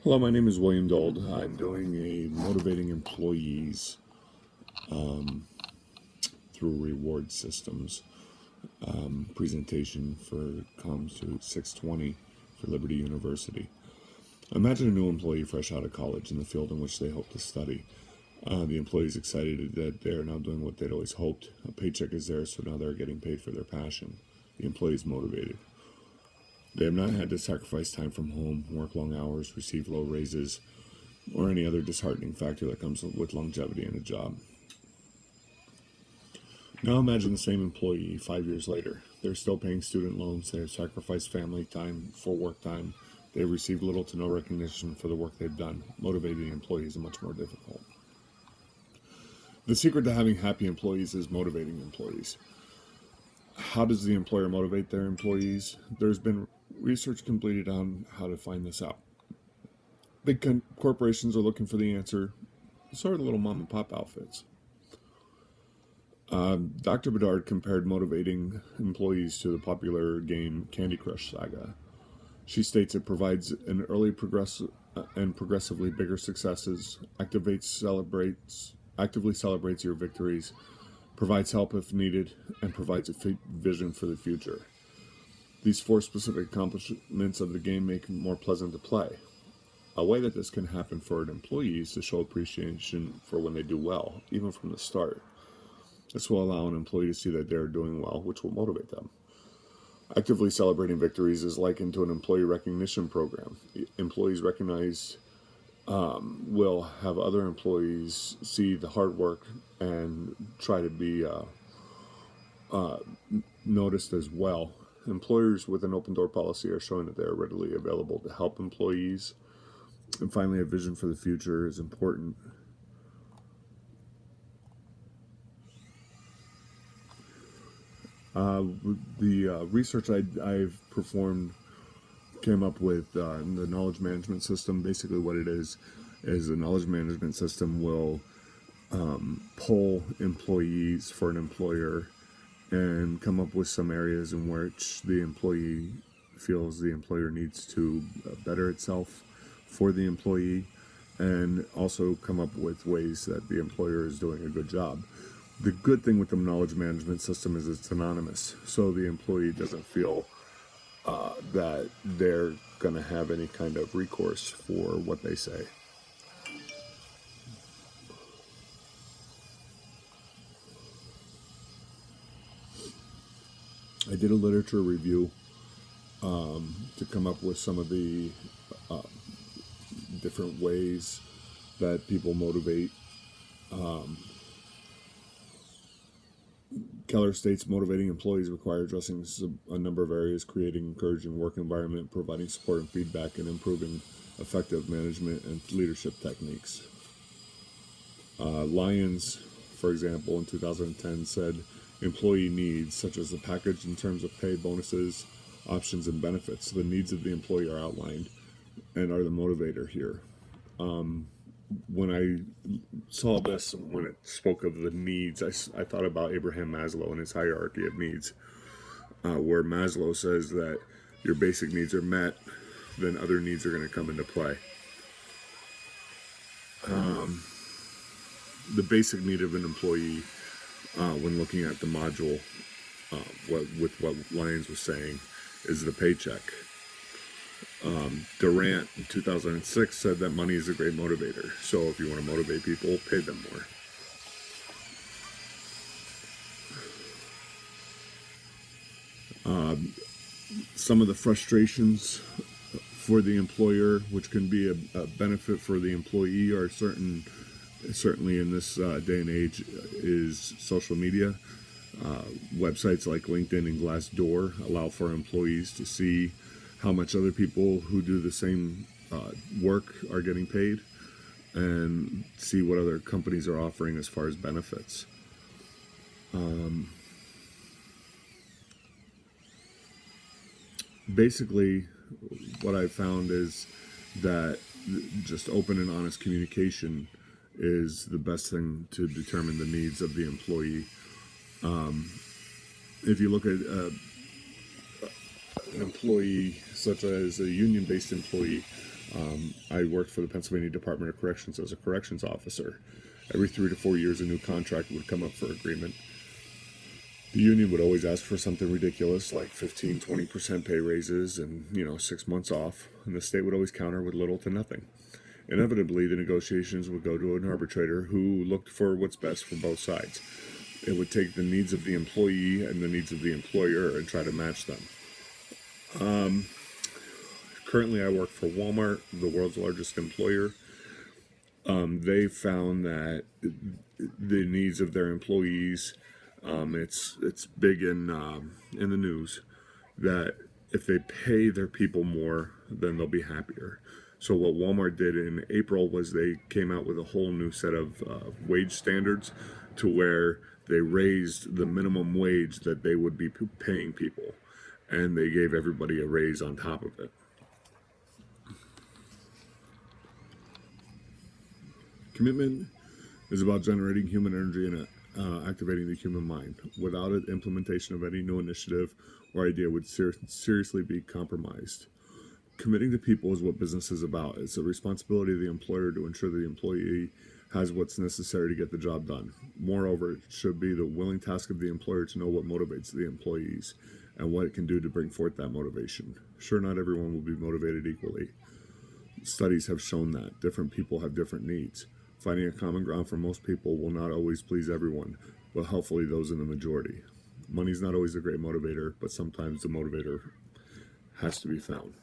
Hello, my name is William Dold. I'm doing a motivating employees through reward systems presentation for comes to 620 for Liberty University. Imagine a new employee fresh out of college in the field in which they hope to study. The employee is excited that they're now doing what they'd always hoped. A paycheck is there, so now they're getting paid for their passion. The employee is motivated. They have not had to sacrifice time from home, work long hours, receive low raises, or any other disheartening factor that comes with longevity in a job. Now imagine the same employee 5 years later. They're still paying student loans, they have sacrificed family time for work time, they've received little to no recognition for the work they've done. Motivating employees is much more difficult. The secret to having happy employees is motivating employees. How does the employer motivate their employees? There's been research completed on how to find this out. Big corporations are looking for the answer, sort of little mom and pop outfits. Dr. Bedard compared motivating employees to the popular game Candy Crush Saga. She states it provides an early and progressively bigger successes, actively celebrates your victories, provides help if needed, and provides a vision for the future. These four specific accomplishments of the game make it more pleasant to play. A way that this can happen for an employee is to show appreciation for when they do well, even from the start. This will allow an employee to see that they're doing well, which will motivate them. Actively celebrating victories is likened to an employee recognition program. Employees recognized will have other employees see the hard work and try to be noticed as well. Employers with an open door policy are showing that they are readily available to help employees. And finally, a vision for the future is important. The research I've performed came up with the knowledge management system. Basically, what it is the knowledge management system will poll employees for an employer and come up with some areas in which the employee feels the employer needs to better itself for the employee, and also come up with ways that the employer is doing a good job. The good thing with the knowledge management system is it's anonymous, so the employee doesn't feel that they're going to have any kind of recourse for what they say. I did a literature review to come up with some of the different ways that people motivate. Keller states motivating employees require addressing a number of areas: creating encouraging work environment, providing support and feedback, and improving effective management and leadership techniques. Lyons, for example, in 2010 said employee needs, such as the package in terms of pay, bonuses, options, and benefits. The needs of the employee are outlined and are the motivator here. When I saw this, when it spoke of the needs, I thought about Abraham Maslow and his hierarchy of needs, where Maslow says that your basic needs are met, then other needs are going to come into play. The basic need of an employee, when looking at the module, what Lyons was saying, is the paycheck. Durant in 2006 said that money is a great motivator. So if you want to motivate people, pay them more. Some of the frustrations for the employer, which can be a benefit for the employee, are certainly in this day and age, is social media. Websites like LinkedIn and Glassdoor allow for employees to see how much other people who do the same work are getting paid, and see what other companies are offering as far as benefits. Basically, what I've found is that just open and honest communication is the best thing to determine the needs of the employee. If you look at an employee, such as a union-based employee. I worked for the Pennsylvania Department of Corrections as a corrections officer. Every 3 to 4 years, a new contract would come up for agreement. The union would always ask for something ridiculous like 15, 20% pay raises and, 6 months off. And the state would always counter with little to nothing. Inevitably, the negotiations would go to an arbitrator who looked for what's best for both sides. It would take the needs of the employee and the needs of the employer and try to match them. Currently, I work for Walmart, the world's largest employer. They found that the needs of their employees, it's big in the news that if they pay their people more, then they'll be happier. So what Walmart did in April was they came out with a whole new set of wage standards to where they raised the minimum wage that they would be paying people, and they gave everybody a raise on top of it. Commitment is about generating human energy and activating the human mind. Without it, implementation of any new initiative or idea would seriously be compromised. Committing to people is what business is about. It's the responsibility of the employer to ensure the employee has what's necessary to get the job done. Moreover, it should be the willing task of the employer to know what motivates the employees and what it can do to bring forth that motivation. Sure, not everyone will be motivated equally. Studies have shown that different people have different needs. Finding a common ground for most people will not always please everyone, but hopefully those in the majority. Money's not always a great motivator, but sometimes the motivator has to be found.